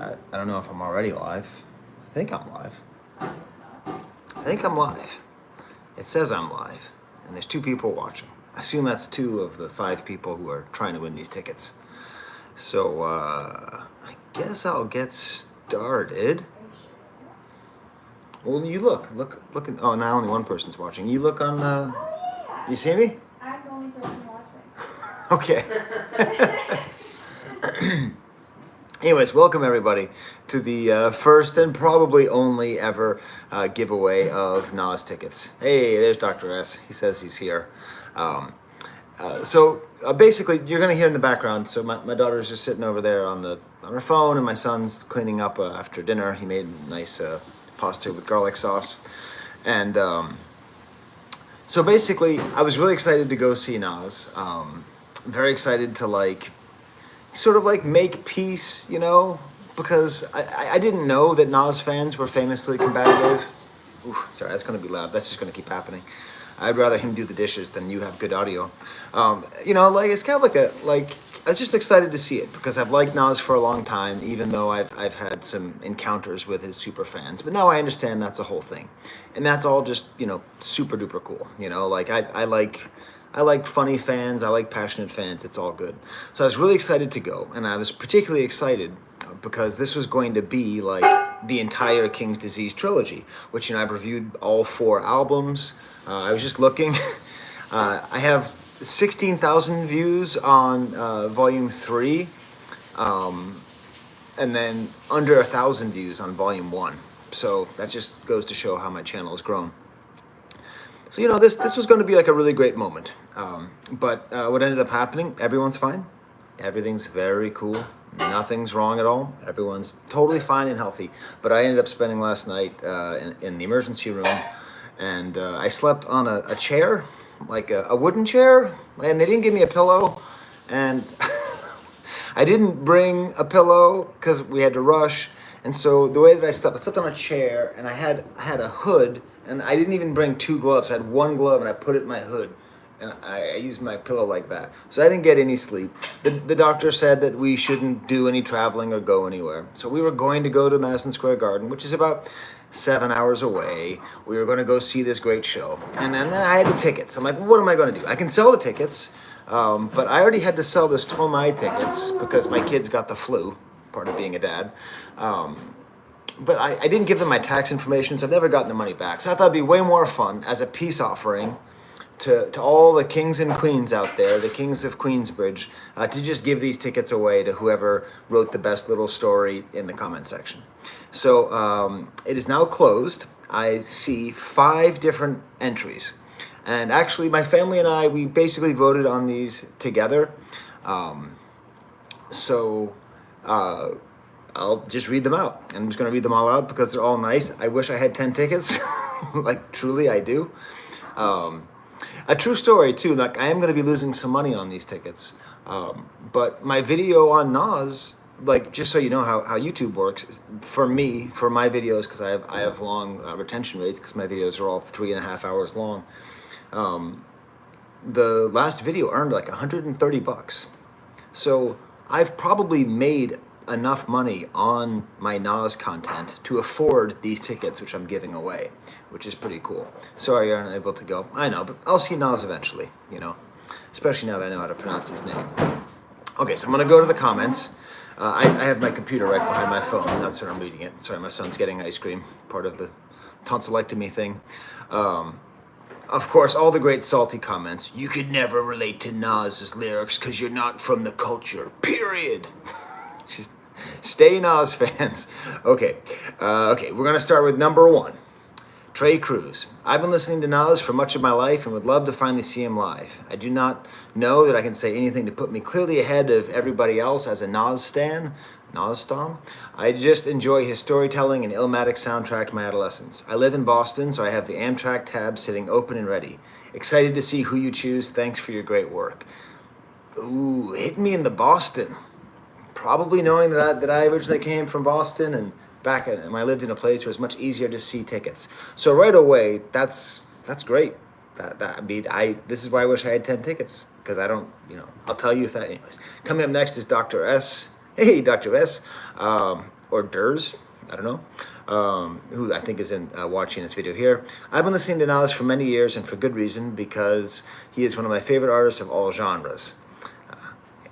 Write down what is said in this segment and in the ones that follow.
I don't know if I'm already live. I think I'm live. I think I'm live. It says I'm live, and there's 2 people watching. I assume that's 2 of the 5 people who are trying to win these tickets. So I guess I'll get started. Well, you look. Oh, now only one person's watching. You look on. You see me? I'm the only person watching. Okay. Anyways, welcome everybody to the first and probably only ever giveaway of Nas tickets. Hey, there's Dr. S. He says he's here. So basically, you're going to hear in the background. So my daughter's just sitting over there on her phone, and my son's cleaning up after dinner. He made a nice pasta with garlic sauce, and so basically, I was really excited to go see Nas. Very excited to sort of make peace, because I didn't know that Nas fans were famously combative. Ooh, sorry, that's going to be loud. That's just going to keep happening. I'd rather him do the dishes than you have good audio. It's kind of I was just excited to see it because I've liked Nas for a long time, even though I've had some encounters with his super fans. But now I understand that's a whole thing, and that's all just super duper cool. I like funny fans. I like passionate fans. It's all good. So I was really excited to go, and I was particularly excited because this was going to be the entire King's Disease trilogy, which I've reviewed all 4 albums. I was just looking. I have 16,000 views on Volume 3, and then under 1,000 views on Volume 1. So that just goes to show how my channel has grown. So this was going to be a really great moment. But what ended up happening, everyone's fine. Everything's very cool. Nothing's wrong at all. Everyone's totally fine and healthy. But I ended up spending last night in the emergency room, and I slept on a chair, a wooden chair, and they didn't give me a pillow, and I didn't bring a pillow because we had to rush. And so the way that I slept on a chair, and I had a hood, and I didn't even bring 2 gloves. I had 1 glove, and I put it in my hood, and I used my pillow like that. So I didn't get any sleep. The doctor said that we shouldn't do any traveling or go anywhere. So we were going to go to Madison Square Garden, which is about 7 hours away. We were going to go see this great show. And then I had the tickets. I'm like, what am I going to do? I can sell the tickets, but I already had to sell the Stromae tickets because my kids got the flu, part of being a dad. But I didn't give them my tax information, so I've never gotten the money back. So I thought it'd be way more fun as a peace offering to all the kings and queens out there, the kings of Queensbridge, to just give these tickets away to whoever wrote the best little story in the comment section. So it is now closed. I see 5 different entries. And actually, my family and I, we basically voted on these together. I'll just read them out. I'm just going to read them all out because they're all nice. I wish I had 10 tickets. Truly, I do. A true story, too. I am going to be losing some money on these tickets. But my video on Nas, just so you know how YouTube works, for me, for my videos, because I have long retention rates, because my videos are all 3.5 hours long. The last video earned $130. So I've probably made enough money on my Nas content to afford these tickets, which I'm giving away, which is pretty cool. Sorry you're unable to go. I know, but I'll see Nas eventually, especially now that I know how to pronounce his name. Okay, so I'm going to go to the comments. I have my computer right behind my phone. That's what I'm reading it. Sorry, my son's getting ice cream, part of the tonsillectomy thing. Of course, all the great salty comments. You could never relate to Nas's lyrics because you're not from the culture, period. Just stay Nas fans. Okay, we're going to start with number 1. Trey Cruz. I've been listening to Nas for much of my life and would love to finally see him live. I do not know that I can say anything to put me clearly ahead of everybody else as a Nas stan. Nas stan? I just enjoy his storytelling and Illmatic soundtrack to my adolescence. I live in Boston, so I have the Amtrak tab sitting open and ready. Excited to see who you choose. Thanks for your great work. Ooh, hit me in the Boston. Probably knowing that I originally came from Boston and when I lived in a place where it was much easier to see tickets. So right away, that's great. This is why I wish I had 10 tickets, because I don't, I'll tell you if that. Anyways, coming up next is Dr. S. Hey, Dr. S, or Durs, I don't know, who I think is watching this video here. I've been listening to Nas for many years, and for good reason, because he is one of my favorite artists of all genres.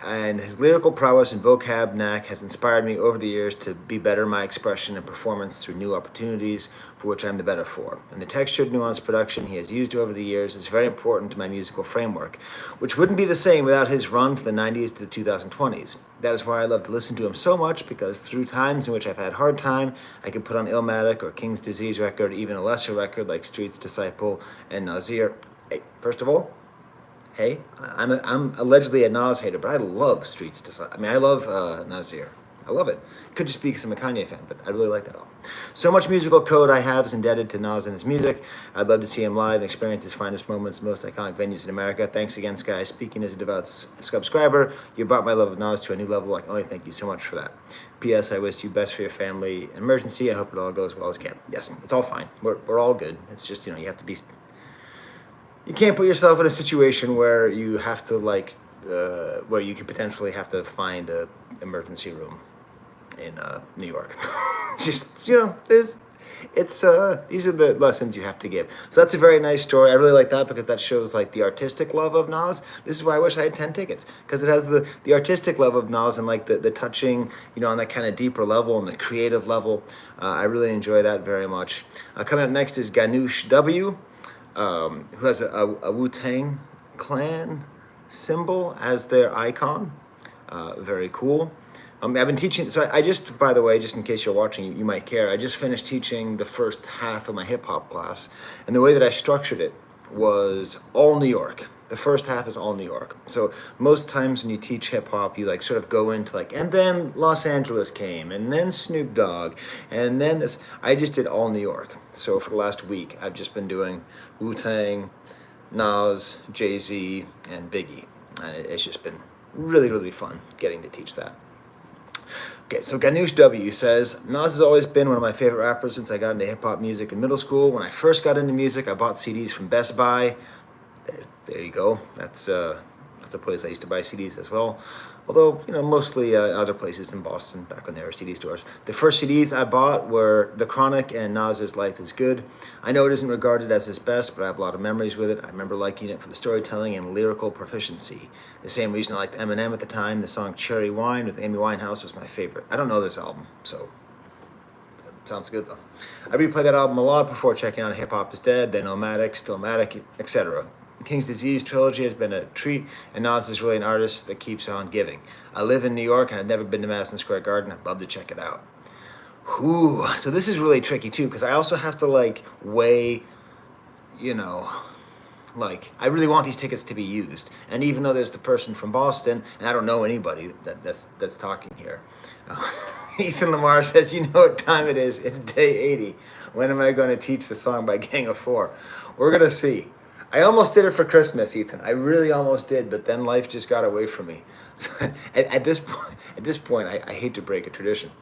And his lyrical prowess and vocab knack has inspired me over the years to be better in my expression and performance through new opportunities for which I'm the better for. And the textured, nuanced production he has used over the years is very important to my musical framework, which wouldn't be the same without his run to the 90s to the 2020s. That is why I love to listen to him so much, because through times in which I've had a hard time, I could put on Illmatic or King's Disease record, even a lesser record like Street's Disciple and Nasir. Hey, first of all, hey, I'm allegedly a Nas hater, but I love Streets to. I mean, I love Nasir. I love it. Could just be because I'm a Kanye fan, but I really like that album. So much musical code I have is indebted to Nas and his music. I'd love to see him live and experience his finest moments, most iconic venues in America. Thanks again, Sky. Speaking as a devout subscriber, you brought my love of Nas to a new level. I can only thank you so much for that. P.S. I wish you best for your family emergency. I hope it all goes well as can. Yes, it's all fine. We're all good. It's just, you have to be. You can't put yourself in a situation where you have to where you could potentially have to find a emergency room in New York. Just these are the lessons you have to give. So that's a very nice story. I really like that because that shows like the artistic love of Nas. This is why I wish I had 10 tickets, because it has the artistic love of Nas and like the touching, on that kind of deeper level and the creative level. I really enjoy that very much. Coming up next is Ganush W, who has a Wu-Tang Clan symbol as their icon. Very cool. I've been teaching, so I just, by the way, just in case you're watching, you might care, I just finished teaching the first half of my hip-hop class, and the way that I structured it was all New York. The first half is all New York. So most times when you teach hip-hop, you sort of go into and then Los Angeles came, and then Snoop Dogg, and then this. I just did all New York. So for the last week, I've just been doing Wu-Tang, Nas, Jay-Z, and Biggie. And it's just been really, really fun getting to teach that. Okay, so Ganush W says, Nas has always been one of my favorite rappers since I got into hip-hop music in middle school. When I first got into music, I bought CDs from Best Buy. There you go. That's a place I used to buy CDs as well. Although, mostly other places in Boston, back when there were CD stores. The first CDs I bought were The Chronic and Nas's Life is Good. I know it isn't regarded as his best, but I have a lot of memories with it. I remember liking it for the storytelling and lyrical proficiency. The same reason I liked Eminem at the time. The song Cherry Wine with Amy Winehouse was my favorite. I don't know this album, so that sounds good though. I replayed that album a lot before checking out Hip Hop is Dead, then Illmatic, Stillmatic, etc. The King's Disease trilogy has been a treat, and Nas is really an artist that keeps on giving. I live in New York, and I've never been to Madison Square Garden. I'd love to check it out. Whew. So this is really tricky, too, because I also have to, weigh, I really want these tickets to be used. And even though there's the person from Boston, and I don't know anybody that's talking here. Ethan Lamar says, you know what time it is. It's day 80. When am I going to teach the song by Gang of Four? We're going to see. I almost did it for Christmas, Ethan. I really almost did, but then life just got away from me. at this point, I hate to break a tradition.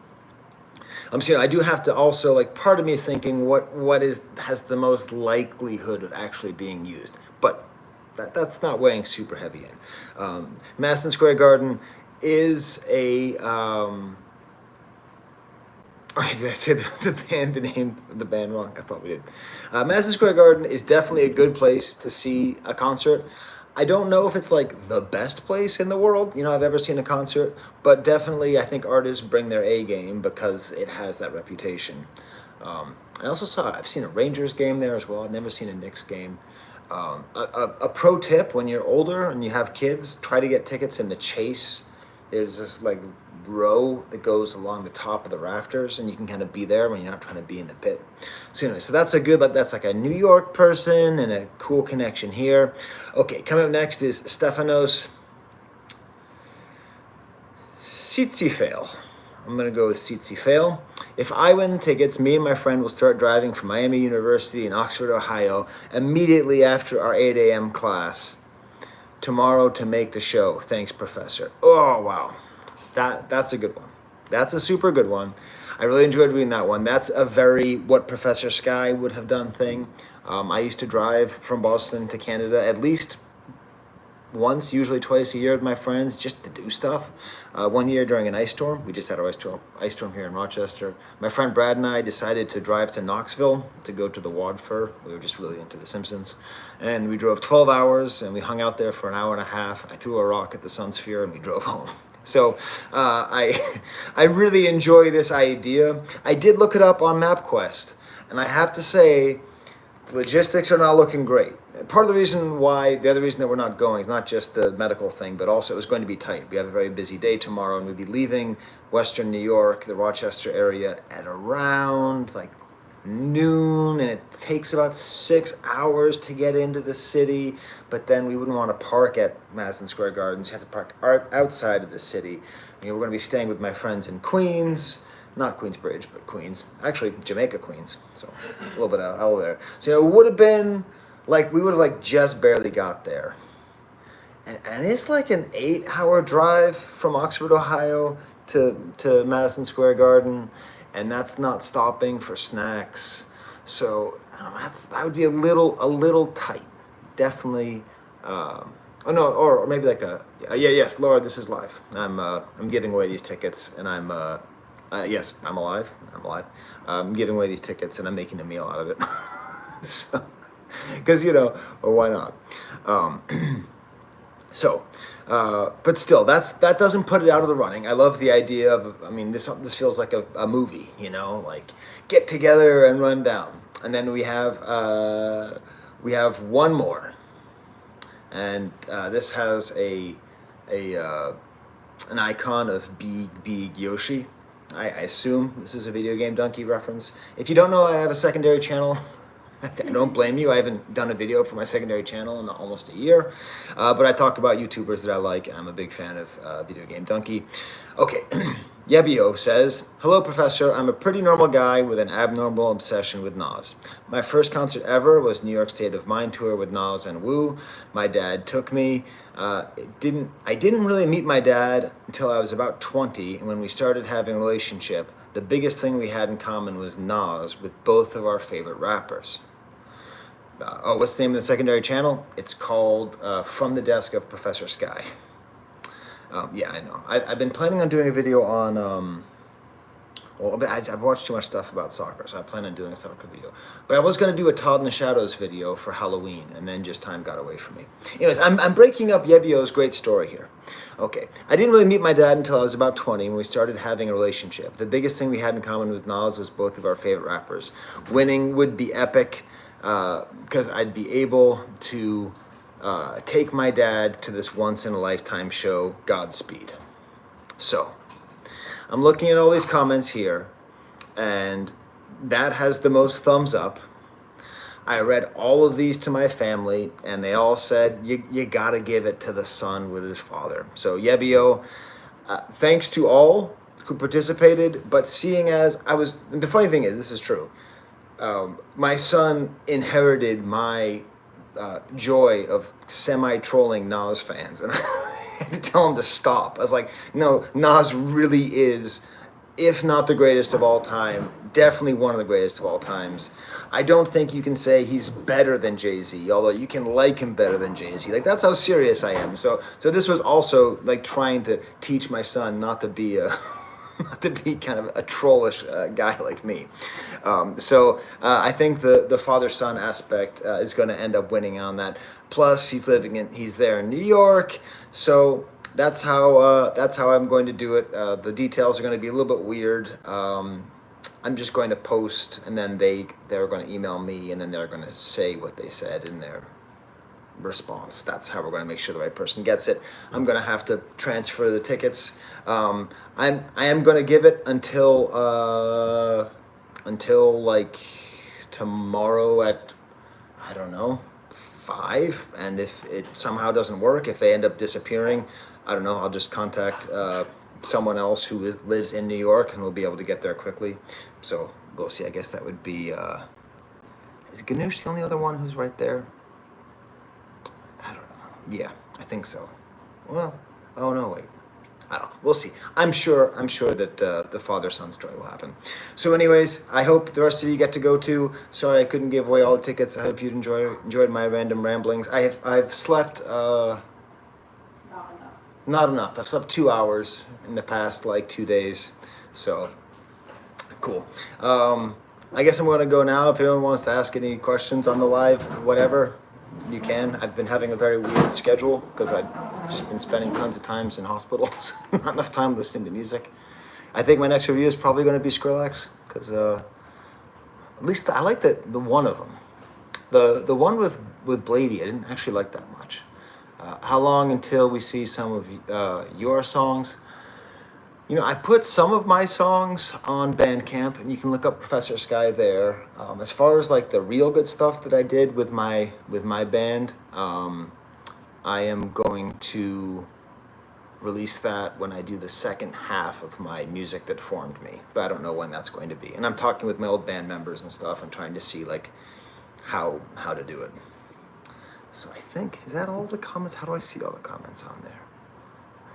I do have to also, part of me is thinking what has the most likelihood of actually being used, but that's not weighing super heavy in. Madison Square Garden is a. Did I say the name of the band wrong? I probably did. Madison Square Garden is definitely a good place to see a concert. I don't know if it's the best place in the world, I've ever seen a concert, but definitely I think artists bring their A game because it has that reputation. I've seen a Rangers game there as well. I've never seen a Knicks game. A pro tip: when you're older and you have kids, try to get tickets in the Chase. There's this row that goes along the top of the rafters, and you can kind of be there when you're not trying to be in the pit. So anyway, so that's that's a New York person and a cool connection here. Okay, coming up next is Stefanos Tsitsifail. I'm gonna go with Tsitsifail. If I win tickets, me and my friend will start driving from Miami University in Oxford, Ohio, immediately after our 8 a.m. class tomorrow to make the show. Thanks, Professor. Oh, wow. That's a good one. That's a super good one. I really enjoyed reading that one. That's a very what Professor Sky would have done thing. I used to drive from Boston to Canada at least once, usually twice a year with my friends just to do stuff. One year during an ice storm, we just had an ice storm here in Rochester. My friend Brad and I decided to drive to Knoxville to go to the Wad Fur. We were just really into The Simpsons. And we drove 12 hours and we hung out there for an hour and a half. I threw a rock at the Sun Sphere and we drove home. So I really enjoy this idea. I did look it up on MapQuest, and I have to say, logistics are not looking great. Part of the other reason that we're not going is not just the medical thing, but also it was going to be tight. We have a very busy day tomorrow, and we'll be leaving Western New York, the Rochester area, at around like noon, and it takes about 6 hours to get into the city. But then we wouldn't want to park at Madison Square Gardens. You have to park outside of the city. We're going to be staying with my friends in Queens. Not Queensbridge, but Queens. Actually, Jamaica, Queens. So a little bit out there. So it would have been like, we would have like just barely got there. And it's like an 8-hour drive from Oxford, Ohio to Madison Square Garden. And that's not stopping for snacks. So that would be a little tight. Definitely. Or maybe like yes, Laura, this is live. I'm giving away these tickets, and yes, I'm alive. I'm giving away these tickets, and I'm making a meal out of it. So, because or why not? But still, that doesn't put it out of the running. I love the idea of. I mean, this feels like a movie. Like get together and run down, and then we have one more, and this has an icon of Big Yoshi. I assume this is a Video Game Donkey reference. If you don't know, I have a secondary channel. I don't blame you. I haven't done a video for my secondary channel in almost a year. But I talk about YouTubers that I like. I'm a big fan of Video Game Donkey. Okay, Yebio says, "Hello, Professor. I'm a pretty normal guy with an abnormal obsession with Nas. My first concert ever was New York State of Mind tour with Nas and Wu. My dad took me. I didn't really meet my dad until I was about 20, and when we started having a relationship, the biggest thing we had in common was Nas with both of our favorite rappers." What's the name of the secondary channel? It's called From the Desk of Professor Sky. Yeah, I know. I've been planning on doing a video on, I've watched too much stuff about soccer, so I plan on doing a soccer video. But I was going to do a Todd in the Shadows video for Halloween, and then just time got away from me. Anyways, I'm breaking up Yebio's great story here. Okay, I didn't really meet my dad until I was about 20 when we started having a relationship. The biggest thing we had in common with Nas was both of our favorite rappers. Winning would be epic, because I'd be able to take my dad to this once-in-a-lifetime show, Godspeed. So, I'm looking at all these comments here, and that has the most thumbs up. I read all of these to my family, and they all said, you gotta give it to the son with his father. So, Yebio, thanks to all who participated, but seeing as the funny thing is, this is true, my son inherited my joy of semi-trolling Nas fans, and I had to tell him to stop. I was like, no, Nas really is, if not the greatest of all time, definitely one of the greatest of all times. I don't think you can say he's better than Jay-Z, although you can like him better than Jay-Z. Like, that's how serious I am. So this was also like trying to teach my son not to be kind of a trollish guy like me. So I think the father-son aspect is going to end up winning on that. Plus, he's there in New York, so that's how I'm going to do it. The details are going to be a little bit weird. I'm just going to post, and then they're going to email me, and then they're going to say what they said in their response. That's how we're going to make sure the right person gets it. I'm going to have to transfer the tickets. I am going to give it until like tomorrow at, I don't know, 5. And if it somehow doesn't work, if they end up disappearing, I don't know, I'll just contact someone else who lives in New York, and we'll be able to get there quickly. So we'll see. I guess that would be, is Ganush the only other one who's right there? I don't know. Yeah, I think so. Well, oh no, wait. I don't know. We'll see. I'm sure that the father-son story will happen. So anyways, I hope the rest of you get to go too. Sorry I couldn't give away all the tickets. I hope you enjoyed my random ramblings. I've slept Not enough. I've slept 2 hours in the past like 2 days. So cool. I guess I'm going to go now. If anyone wants to ask any questions on the live, whatever, you can. I've been having a very weird schedule because I've just been spending tons of times in hospitals. Not enough time listening to music. I think my next review is probably going to be Skrillex because at least I like the one of them. The one with Blady, I didn't actually like that much. How long until we see some of your songs? You know, I put some of my songs on Bandcamp, and you can look up Professor Sky there. As far as like the real good stuff that I did with my band, I am going to release that when I do the second half of my Music That Formed Me, but I don't know when that's going to be. And I'm talking with my old band members and stuff and trying to see like how to do it. So I think, is that all the comments? How do I see all the comments on there?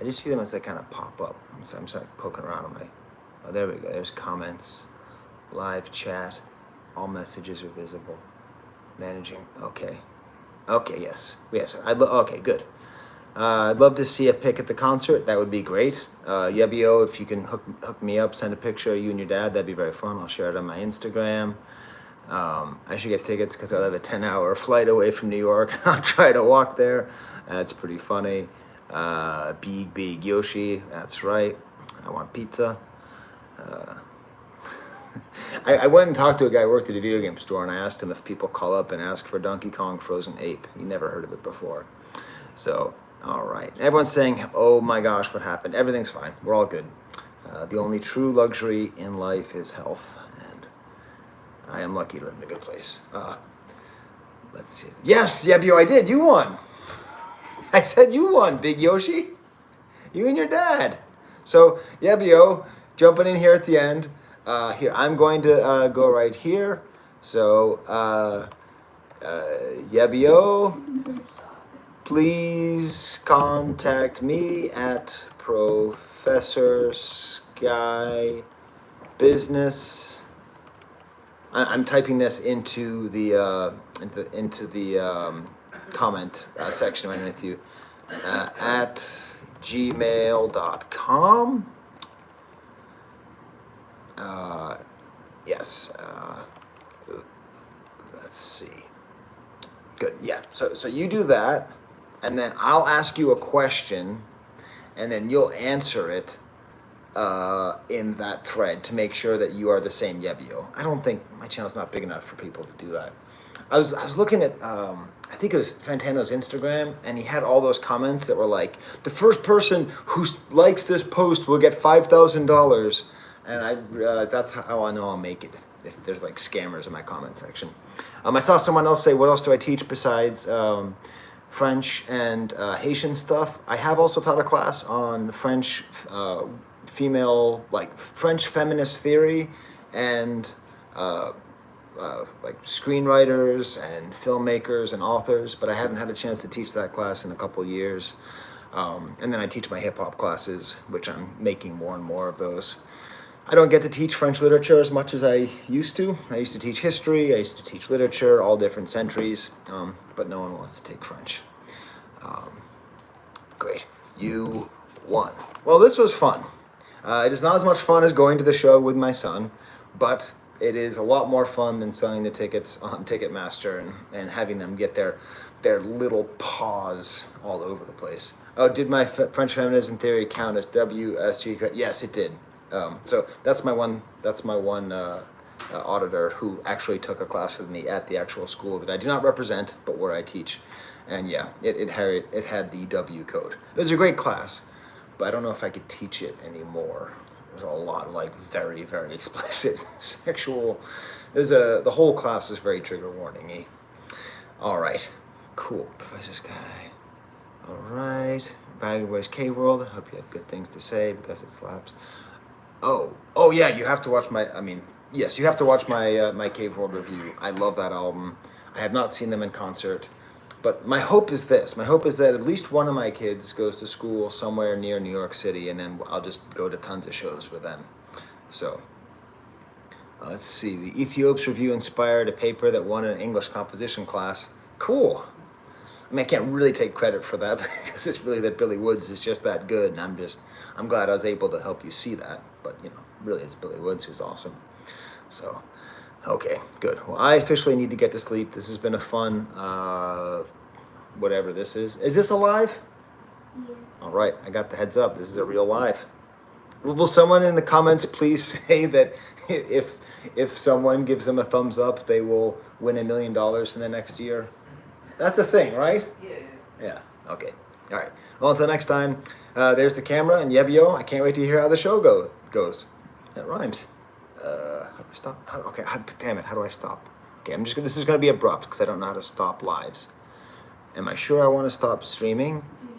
I just see them as they kind of pop up. So I'm just like poking around on my, oh, there we go. There's comments, live chat, all messages are visible. Managing, okay. Okay, yes. Okay, good. I'd love to see a pic at the concert. That would be great. Yebio, if you can hook me up, send a picture of you and your dad, that'd be very fun. I'll share it on my Instagram. I should get tickets because I live a 10-hour flight away from New York. I'll try to walk there. That's pretty funny. Big Yoshi, that's right. I want pizza. I went and talked to a guy who worked at a video game store, and I asked him if people call up and ask for Donkey Kong Frozen Ape. He never heard of it before. So, all right. Everyone's saying, oh my gosh, what happened? Everything's fine. We're all good. The only true luxury in life is health, and I am lucky to live in a good place. Let's see. Yes, Yebio, I did. You won. I said you won, Big Yoshi. You and your dad. So, Yebio, jumping in here at the end. Here, I'm going to go right here. So, Yebio, please contact me at Professor Sky Business. I'm typing this into the comment section right with you at gmail.com. Yes. Let's see. Good. Yeah. So you do that, and then I'll ask you a question, and then you'll answer it in that thread to make sure that you are the same Yebio. I don't think my channel's not big enough for people to do that. I was looking at I think it was Fantano's Instagram, and he had all those comments that were like, the first person who likes this post will get $5,000, and I realized that's how I know I'll make it if there's like scammers in my comment section. I saw someone else say, what else do I teach besides French and Haitian stuff? I have also taught a class on French French feminist theory and like screenwriters and filmmakers and authors, but I haven't had a chance to teach that class in a couple years. And then I teach my hip hop classes, which I'm making more and more of those. I don't get to teach French literature as much as I used to. I used to teach history, I used to teach literature, all different centuries, but no one wants to take French. Great, you won. Well, this was fun. It is not as much fun as going to the show with my son, but it is a lot more fun than selling the tickets on Ticketmaster and having them get their little paws all over the place. Oh, did my French feminism theory count as WSG? Yes, it did. So that's my one auditor who actually took a class with me at the actual school that I do not represent, but where I teach. And yeah, it had the W code. It was a great class, but I don't know if I could teach it anymore. There's a lot of like very, very explicit sexual. The whole class was very trigger warning-y. All right, cool, Professor Sky. All right, Value Boys K-World. I hope you have good things to say because it slaps. Oh yeah, you have to watch yes, you have to watch my Cave World review. I love that album. I have not seen them in concert, but my hope is this. My hope is that at least one of my kids goes to school somewhere near New York City, and then I'll just go to tons of shows with them. So, let's see. The Ethiops review inspired a paper that won an English composition class. Cool. I mean, I can't really take credit for that because it's really that Billy Woods is just that good, and I'm glad I was able to help you see that. But really, it's Billy Woods who's awesome. So, okay, good. Well, I officially need to get to sleep. This has been a fun, whatever this is. Is this a live? Yeah. All right, I got the heads up. This is a real live. Will someone in the comments please say that if someone gives them a thumbs up, they will win $1 million in the next year? That's a thing, right? Yeah. Yeah. Okay. All right. Well, until next time, there's the camera and Yebio. I can't wait to hear how the show goes. That rhymes. How do I stop? Okay. Damn it. How do I stop? Okay. This is gonna be abrupt because I don't know how to stop lives. Am I sure I want to stop streaming? Do you